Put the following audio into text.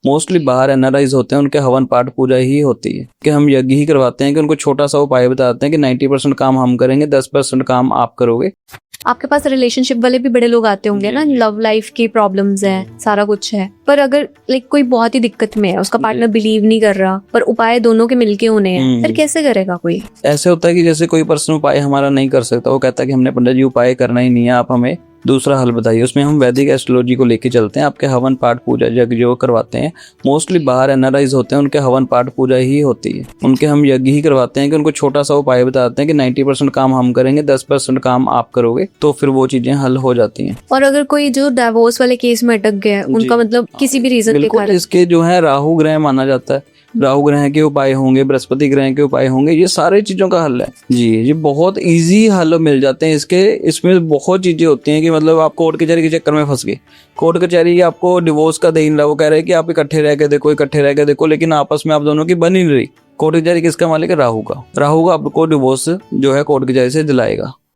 Mostly बाहर NRIs होते हैं, उनके हवन पाठ पूजा ही होती है कि हम यज्ञ ही करवाते हैं कि उनको छोटा सा उपाय बताते हैं कि 90% काम हम करेंगे, 10% काम आप करोगे। आपके पास रिलेशनशिप वाले भी बड़े लोग आते होंगे ना, लव लाइफ की प्रॉब्लम्स है, सारा कुछ है, पर अगर कोई बहुत ही दिक्कत में है, उसका पार्टनर बिलीव नहीं कर रहा, पर उपाय दोनों के मिलके होने हैं, फिर कैसे करेगा कोई? ऐसे होता है कि जैसे कोई पर्सन उपाय हमारा नहीं कर सकता, वो कहता है कि हमने पंडित जी उपाय करना ही नहीं है, आप हमें दूसरा हल बताइए। उसमें हम वैदिक एस्ट्रोलॉजी को लेके चलते हैं, आपके हवन पाठ पूजा यज्ञ जो करवाते हैं, मोस्टली बाहर एनआरआईज होते हैं, उनके हवन पाठ पूजा ही होती है, उनके हम यज्ञ ही करवाते हैं कि उनको छोटा सा उपाय बताते हैं कि 90% काम हम करेंगे, 10% काम आप करोगे, तो फिर वो चीजें हल हो जाती हैं। और अगर कोई जो डिवोर्स वाले केस में अटक गया है, उनका मतलब किसी भी रीजन के कारण, इसके जो है राहु ग्रह माना जाता है, राहु ग्रह के उपाय होंगे, बृहस्पति ग्रह के उपाय होंगे, ये सारे चीजों का हल है जी। ये बहुत इजी हल मिल जाते हैं इसके। इसमें बहुत चीजें होती हैं कि मतलब आप कोर्ट कचहरी के चक्कर में फंस गए, कोर्ट कचहरी आपको डिवोर्स का दे ही नहीं रहा, वो कह रहे हैं कि आप इकट्ठे रह के देखो, लेकिन आपस में आप दोनों की बन ही नहीं रही। कोर्ट कचहरी किसका मालिक है? राहु का। राहु का आपको डिवोर्स जो है कोर्ट कचहरी से दिलाएगा।